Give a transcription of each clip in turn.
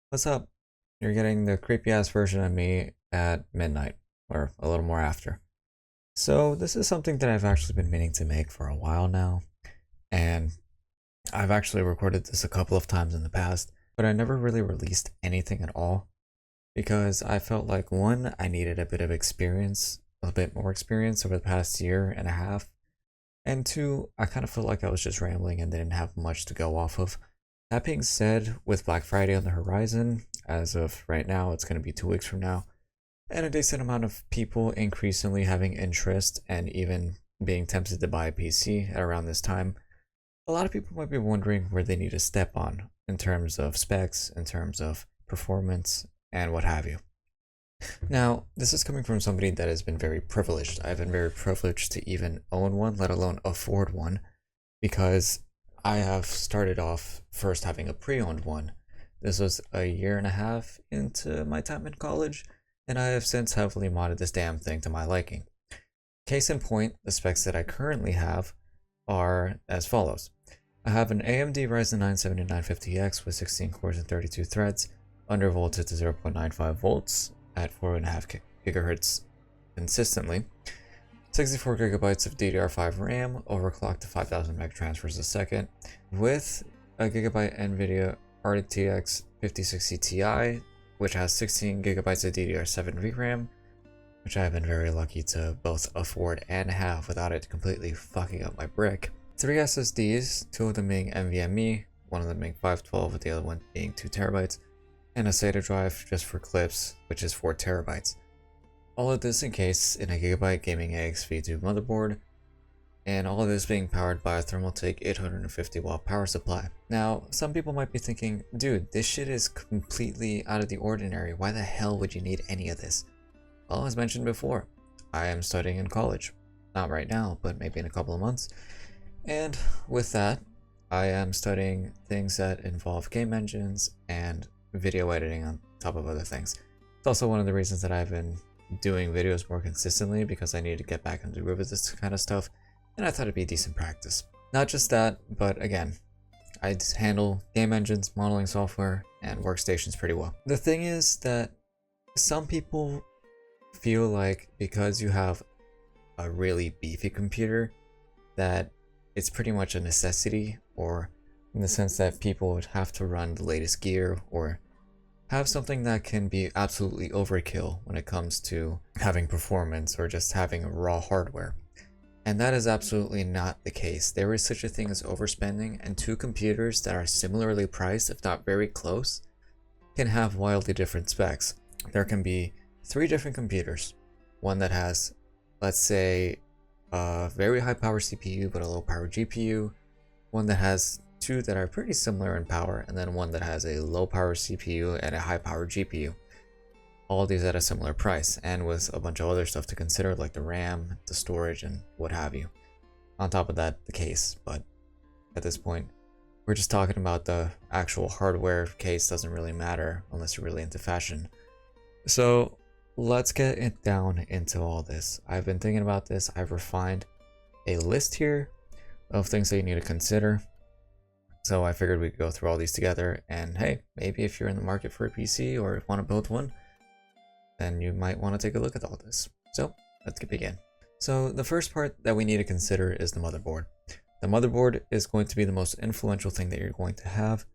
What's up? You're getting the creepy ass version of me at midnight, or a little more after. So, this is something that I've actually been meaning to make for a while now, and I've actually recorded this a couple of times in the past, but I never really released anything at all because I felt like one, I needed a bit of experience, a bit more experience over the past year and a half, and two, I kind of felt like I was just rambling and didn't have much to go off of. That being said, with Black Friday on the horizon, as of right now, it's going to be 2 weeks from now, and a decent amount of people increasingly having interest and even being tempted to buy a PC at around this time, a lot of people might be wondering where they need to step on in terms of specs, in terms of performance, and what have you. Now, this is coming from somebody that has been very privileged. I've been very privileged to even own one, let alone afford one, because I have started off first having a pre-owned one. This was a year and a half into my time in college, and I have since heavily modded this damn thing to my liking. Case in point, the specs that I currently have are as follows. I have an AMD Ryzen 9 7950X with 16 cores and 32 threads, undervolted to 0.95 volts at 4.5 gigahertz consistently. 64 gigabytes of DDR5 RAM, overclocked to 5000 meg transfers a second, with a gigabyte NVIDIA RTX 5060 Ti, which has 16 gigabytes of DDR7 VRAM, which I have been very lucky to both afford and have without it completely fucking up my brick. 3 SSDs, 2 of them being NVMe, one of them being 512 with the other one being 2 terabytes, and a SATA drive just for clips, which is 4 terabytes. All of this encased in a Gigabyte Gaming AXV2 motherboard, and all of this being powered by a Thermaltake 850 watt power supply. Now, some people might be thinking, dude, this shit is completely out of the ordinary. Why the hell would you need any of this? Well, as mentioned before, I am studying in college. Not right now, but maybe in a couple of months. And with that, I am studying things that involve game engines and video editing on top of other things. It's also one of the reasons that I've been doing videos more consistently, because I need to get back into the groove of this kind of stuff, and I thought it'd be decent practice. Not just that, but again, I handle game engines, modeling software, and workstations pretty well. The thing is that some people feel like because you have a really beefy computer that it's pretty much a necessity, or in the sense that people would have to run the latest gear or have something that can be absolutely overkill when it comes to having performance or just having raw hardware. And that is absolutely not the case. There is such a thing as overspending, and two computers that are similarly priced, if not very close, can have wildly different specs. There can be 3 different computers. One that has, let's say, a very high power CPU but a low power GPU. One that has 2 that are pretty similar in power, and then one that has a low power CPU and a high power GPU. All of these at a similar price, and with a bunch of other stuff to consider like the RAM, the storage, and what have you. On top of that, the case, but at this point, we're just talking about the actual hardware. Case doesn't really matter unless you're really into fashion. So let's get it down into all this. I've been thinking about this. I've refined a list here of things that you need to consider. So I figured we could go through all these together, and hey, maybe if you're in the market for a PC or want to build one, then you might want to take a look at all this. So let's begin. So the first part that we need to consider is the motherboard. The motherboard is going to be the most influential thing that you're going to have.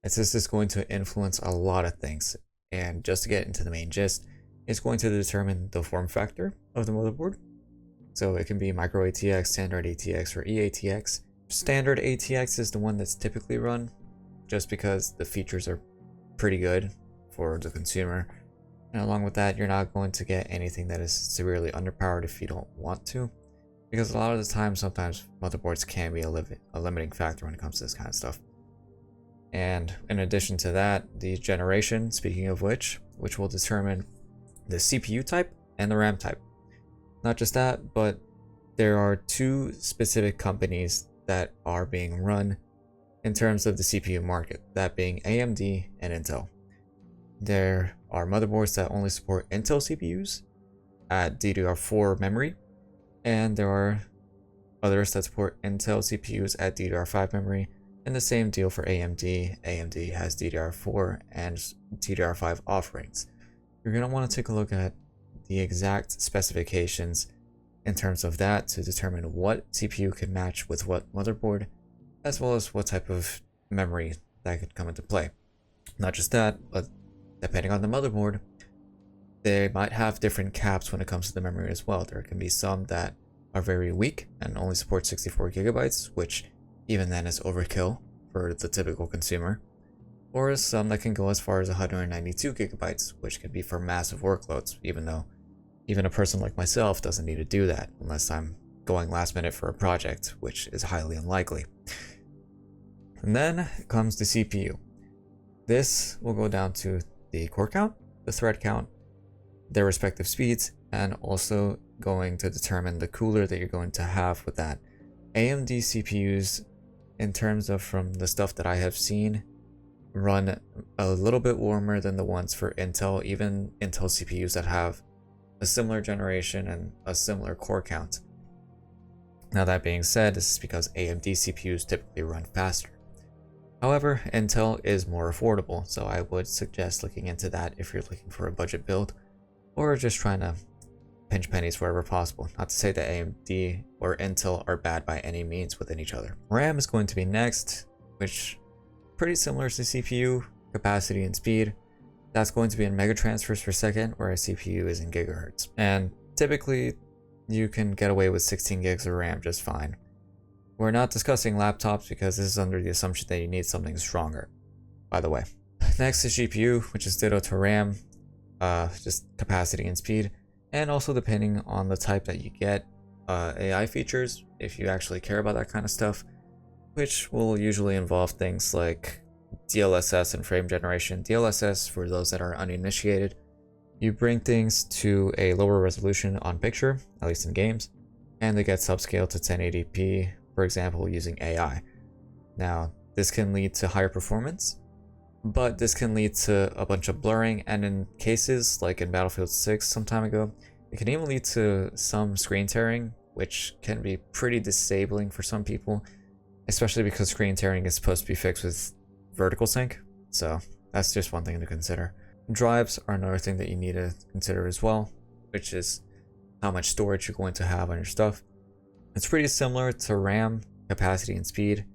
It's just going to influence a lot of things. And just to get into the main gist, it's going to determine the form factor of the motherboard. So it can be micro ATX, standard ATX, or eATX. Standard ATX is the one that's typically run, just because the features are pretty good for the consumer. And along with that, you're not going to get anything that is severely underpowered if you don't want to, because a lot of the time, sometimes motherboards can be a limiting factor when it comes to this kind of stuff. And in addition to that, the generation, speaking of which will determine the CPU type and the RAM type. Not just that, but there are 2 specific companies that are being run in terms of the CPU market, that being AMD and Intel. There are motherboards that only support Intel CPUs at DDR4 memory, and there are others that support Intel CPUs at DDR5 memory, and And the same deal for AMD. AMD has DDR4 and DDR5 offerings. You're going to want to take a look at the exact specifications in terms of that to determine what CPU can match with what motherboard, as well as what type of memory that could come into play. Not just that, but depending on the motherboard, they might have different caps when it comes to the memory as well. There can be some that are very weak and only support 64 gigabytes, which even then is overkill for the typical consumer, or some that can go as far as 192 gigabytes, which can be for massive workloads, even though even a person like myself doesn't need to do that unless I'm going last minute for a project, which is highly unlikely. And then comes the CPU. This will go down to the core count, the thread count, their respective speeds, and also going to determine the cooler that you're going to have with that. AMD CPUs, in terms of from the stuff that I have seen, run a little bit warmer than the ones for Intel, even Intel CPUs that have a similar generation and a similar core count. Now that being said, this is because AMD CPUs typically run faster. However, Intel is more affordable, so I would suggest looking into that if you're looking for a budget build, or just trying to pinch pennies wherever possible. Not to say that AMD or Intel are bad by any means within each other. RAM is going to be next, which pretty similar to CPU, capacity and speed. That's going to be in megatransfers per second, whereas CPU is in gigahertz. And typically, you can get away with 16 gigs of RAM just fine. We're not discussing laptops because this is under the assumption that you need something stronger, by the way. Next is GPU, which is ditto to RAM, just capacity and speed, and also depending on the type that you get, AI features, if you actually care about that kind of stuff, which will usually involve things like DLSS and frame generation. DLSS, for those that are uninitiated, you bring things to a lower resolution on picture, at least in games, and they get subscaled to 1080p, for example, using AI. Now, this can lead to higher performance, but this can lead to a bunch of blurring, and in cases like in Battlefield 6 some time ago, it can even lead to some screen tearing, which can be pretty disabling for some people, especially because screen tearing is supposed to be fixed with vertical sync, so that's just one thing to consider. Drives are another thing that you need to consider as well, which is how much storage you're going to have on your stuff. It's pretty similar to RAM, capacity and speed,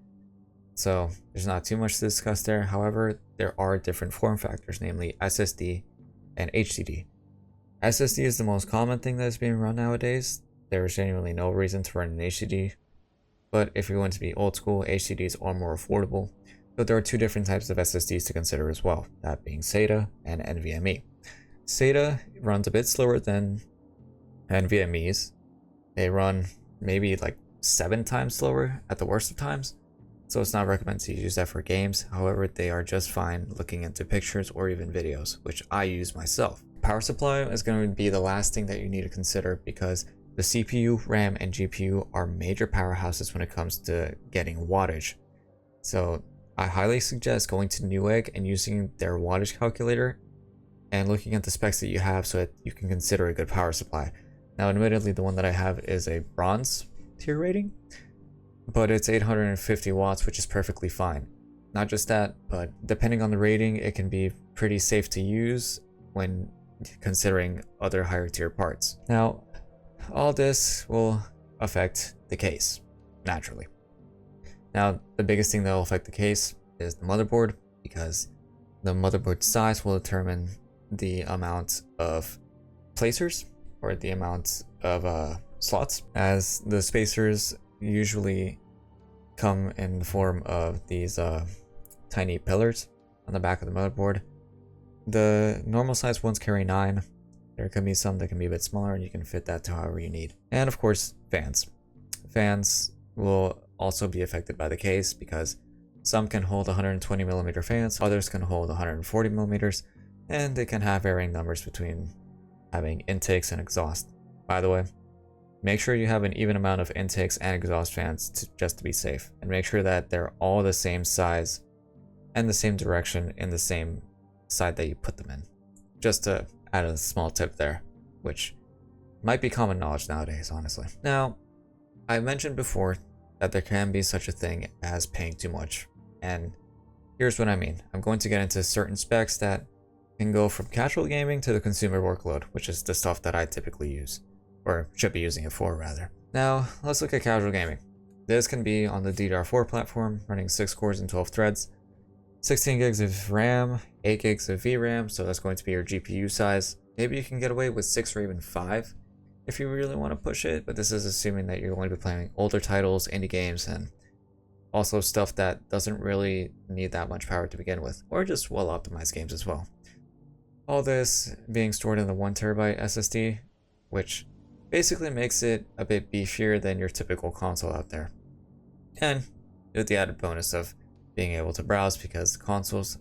so there's not too much to discuss there. However, there are different form factors, namely SSD and HDD. SSD is the most common thing that is being run nowadays. There is genuinely no reason to run an HDD, but if you're going to be old school, HDDs are more affordable. But there are two different types of SSDs to consider as well, that being SATA and NVMe. SATA runs a bit slower than NVMe's. They run maybe like 7 times slower at the worst of times, so it's not recommended to use that for games. However, they are just fine looking into pictures or even videos, which I use myself. Power supply is going to be the last thing that you need to consider, because the CPU, RAM, and GPU are major powerhouses when it comes to getting wattage. So I highly suggest going to Newegg and using their wattage calculator and looking at the specs that you have so that you can consider a good power supply. Now, admittedly, the one that I have is a bronze tier rating, but it's 850 watts, which is perfectly fine. Not just that, but depending on the rating, it can be pretty safe to use when considering other higher tier parts. Now, all this will affect the case, naturally. Now, the biggest thing that will affect the case is the motherboard, because the motherboard size will determine the amount of placers, or the amount of slots, as the spacers usually come in the form of these tiny pillars on the back of the motherboard. The normal size ones carry 9. There can be some that can be a bit smaller, and you can fit that to however you need. And of course, fans. Fans will also be affected by the case, because some can hold 120 millimeter fans, others can hold 140 millimeters, and they can have varying numbers between having intakes and exhaust. By the way, make sure you have an even amount of intakes and exhaust fans just to be safe, and make sure that they're all the same size and the same direction in the same side that you put them in. Just to add a small tip there, which might be common knowledge nowadays, honestly. Now, I mentioned before that there can be such a thing as paying too much and here's what I mean. I'm going to get into certain specs that can go from casual gaming to the consumer workload, which is the stuff that I typically use, or should be using it for rather. Now, let's look at casual gaming. This can be on the DDR4 platform, running 6 cores and 12 threads, 16 gigs of RAM, 8 gigs of VRAM, so that's going to be your GPU size. Maybe you can get away with 6 or even 5 if you really want to push it, but this is assuming that you're going to be playing older titles, indie games, and also stuff that doesn't really need that much power to begin with, or just well-optimized games as well. All this being stored in the 1TB SSD, which basically makes it a bit beefier than your typical console out there. And with the added bonus of being able to browse, because consoles,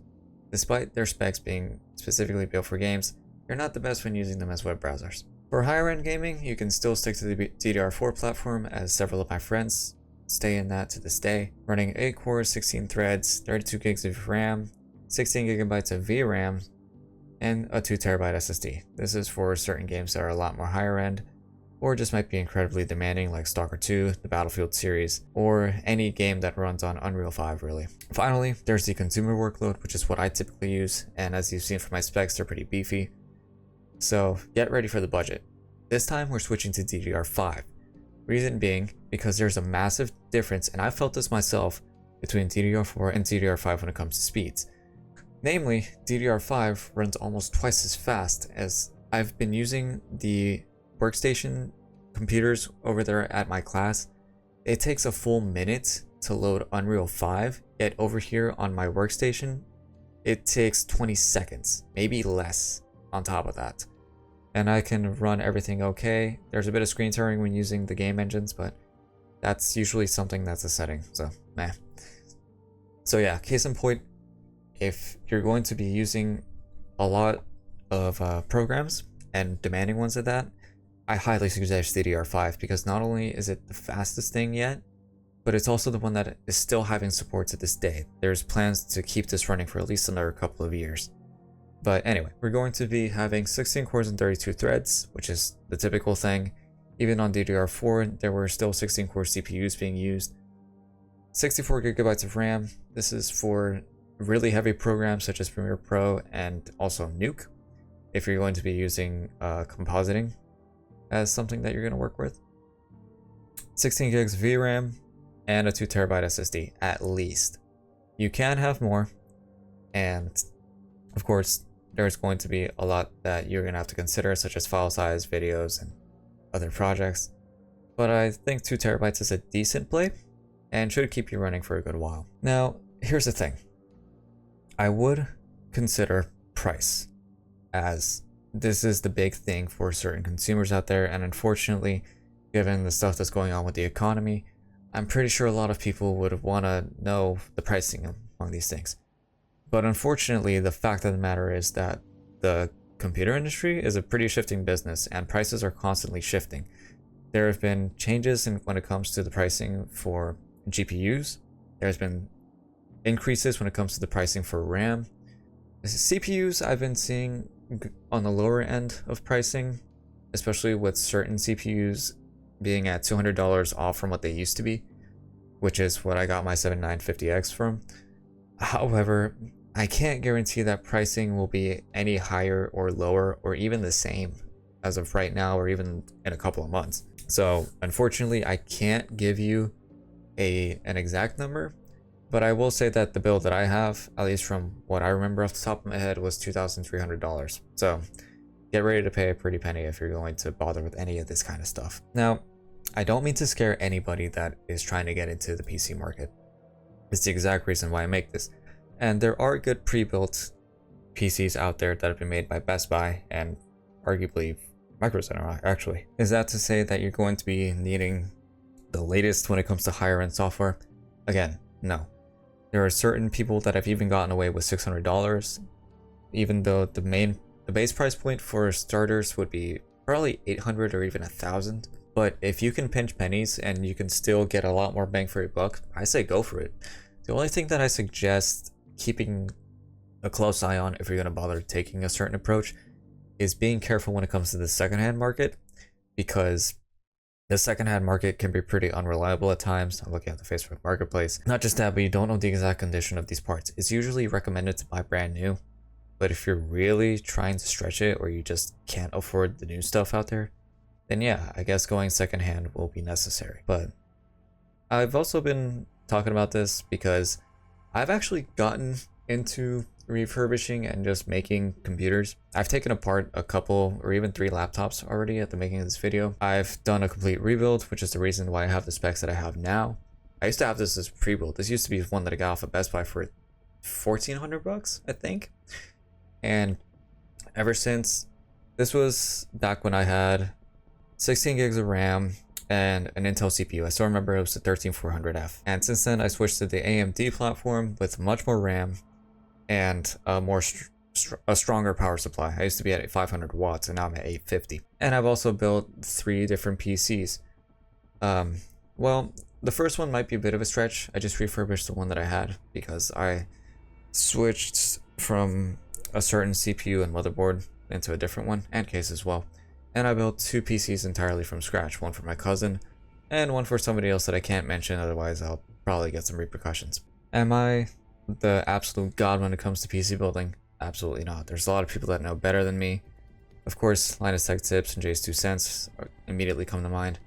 despite their specs being specifically built for games, they're not the best when using them as web browsers. For higher end gaming, you can still stick to the DDR4 platform, as several of my friends stay in that to this day, running 8 cores, 16 threads, 32 gigs of RAM, 16 gigabytes of VRAM, and a 2TB SSD. This is for certain games that are a lot more higher end, or just might be incredibly demanding, like Stalker 2, the Battlefield series, or any game that runs on Unreal 5 really. Finally, there's the consumer workload, which is what I typically use, and as you've seen from my specs, they're pretty beefy. So get ready for the budget. This time we're switching to DDR5. Reason being, because there's a massive difference, and I've felt this myself, between DDR4 and DDR5 when it comes to speeds. Namely, DDR5 runs almost twice as fast, as I've been using the workstation computers over there at my class. It takes a full minute to load Unreal 5, yet over here on my workstation, it takes 20 seconds, maybe less on top of that. And I can run everything okay. There's a bit of screen tearing when using the game engines, but that's usually something that's a setting, so meh. So yeah, case in point, if you're going to be using a lot of programs and demanding ones at that, I highly suggest DDR5, because not only is it the fastest thing yet, but it's also the one that is still having support to this day. There's plans to keep this running for at least another couple of years. But anyway, we're going to be having 16 cores and 32 threads, which is the typical thing. Even on DDR4, there were still 16 core CPUs being used. 64 gigabytes of RAM. This is for really heavy programs such as Premiere Pro and also Nuke, if you're going to be using compositing as something that you're going to work with. 16 gigs VRAM and a 2TB SSD at least. You can have more, and of course there's going to be a lot that you're going to have to consider, such as file size, videos, and other projects, but I think 2 terabytes is a decent play and should keep you running for a good while. Now, here's the thing. I would consider price, as this is the big thing for certain consumers out there, and unfortunately, given the stuff that's going on with the economy, I'm pretty sure a lot of people would want to know the pricing among these things. But unfortunately, the fact of the matter is that the computer industry is a pretty shifting business, and prices are constantly shifting. There have been changes when it comes to the pricing for GPUs. There's been increases when it comes to the pricing for RAM. CPUs, I've been seeing on the lower end of pricing, especially with certain CPUs being at $200 off from what they used to be, which is what I got my 7950X from. However, I can't guarantee that pricing will be any higher or lower or even the same as of right now, or even in a couple of months. So unfortunately, I can't give you an exact number, but I will say that the build that I have, at least from what I remember off the top of my head, was $2,300. So get ready to pay a pretty penny if you're going to bother with any of this kind of stuff. Now, I don't mean to scare anybody that is trying to get into the PC market. It's the exact reason why I make this. And there are good pre-built PCs out there that have been made by Best Buy and arguably Micro Center, actually. Is that to say that you're going to be needing the latest when it comes to higher end software? Again, no. There are certain people that have even gotten away with $600, even though the base price point for starters would be probably $800 or even $1,000. But if you can pinch pennies and you can still get a lot more bang for your buck, I say go for it. The only thing that I suggest keeping a close eye on, if you're going to bother taking a certain approach, is being careful when it comes to the secondhand market, because The secondhand market can be pretty unreliable at times. I'm looking at the Facebook Marketplace. Not just that, but you don't know the exact condition of these parts. It's usually recommended to buy brand new, but if you're really trying to stretch it or you just can't afford the new stuff out there, then yeah, I guess going secondhand will be necessary. But I've also been talking about this because I've actually gotten into refurbishing and just making computers. I've taken apart a couple or even 3 laptops already at the making of this video. I've done a complete rebuild, which is the reason why I have the specs that I have now. I used to have this as pre-built. This used to be one that I got off of Best Buy for 1,400 bucks, I think. And ever since, this was back when I had 16 gigs of RAM and an Intel CPU. I still remember it was the 13400F. And since then, I switched to the AMD platform with much more RAM and a stronger power supply. I used to be at 500 watts and now I'm at 850. And I've also built 3 different PCs. Well, the first one might be a bit of a stretch. I just refurbished the one that I had because I switched from a certain CPU and motherboard into a different one, and case as well. And I built 2 PCs entirely from scratch, one for my cousin and one for somebody else that I can't mention, otherwise I'll probably get some repercussions. Am I the absolute god when it comes to PC building? Absolutely not. There's a lot of people that know better than me. Of course, Linus Tech Tips and Jay's 2 cents immediately come to mind.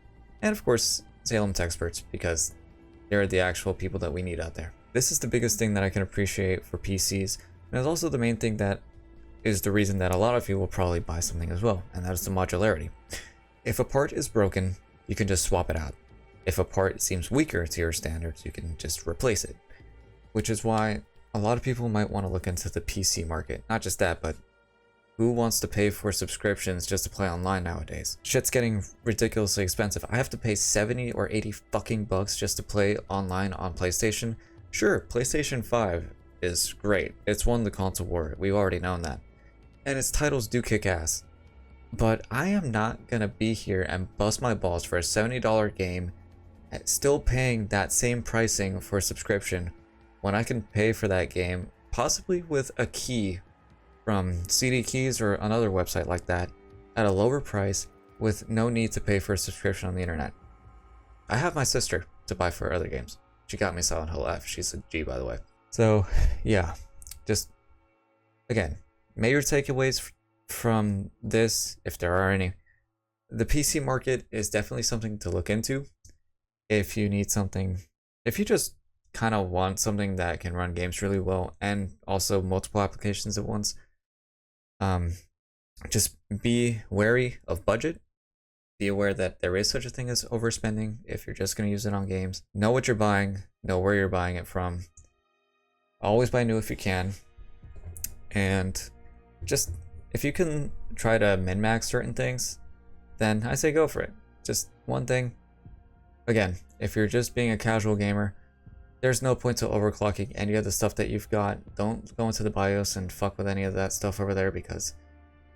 And of course, Salem Techsperts, because they're the actual people that we need out there. This is the biggest thing that I can appreciate for PCs, and it's also the main thing that is the reason that a lot of you will probably buy something as well, and that is the modularity. If a part is broken, you can just swap it out. If a part seems weaker to your standards, you can just replace it. Which is why a lot of people might want to look into the PC market. Not just that, but who wants to pay for subscriptions just to play online nowadays? Shit's getting ridiculously expensive. I have to pay 70 or 80 fucking bucks just to play online on PlayStation. Sure, PlayStation 5 is great. It's won the console war. We've already known that. And its titles do kick ass. But I am not gonna be here and bust my balls for a $70 game, still paying that same pricing for a subscription, when I can pay for that game, possibly with a key from CD Keys or another website like that, at a lower price with no need to pay for a subscription on the internet. I have my sister to buy for other games. She got me Silent Hill F. She's a G, by the way. So, yeah. Just, again, major takeaways from this, if there are any. The PC market is definitely something to look into. If you need something, if you just kind of want something that can run games really well and also multiple applications at once, just be wary of budget. Be aware that there is such a thing as overspending if you're just going to use it on games. Know what you're buying, know where you're buying it from. Always buy new if you can. And just, if you can try to min-max certain things, then I say go for it. Just one thing. Again, if you're just being a casual gamer, there's no point to overclocking any of the stuff that you've got. Don't go into the BIOS and fuck with any of that stuff over there, because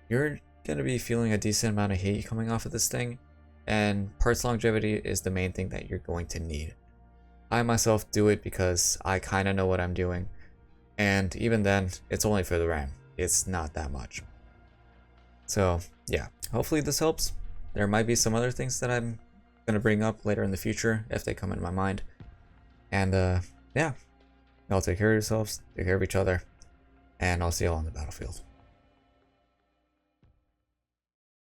you're going to be feeling a decent amount of heat coming off of this thing, and parts longevity is the main thing that you're going to need. I myself do it because I kind of know what I'm doing, and even then, it's only for the RAM. It's not that much. So yeah, hopefully this helps. There might be some other things that I'm going to bring up later in the future if they come into my mind. And yeah, y'all take care of yourselves, take care of each other, and I'll see y'all on the battlefield.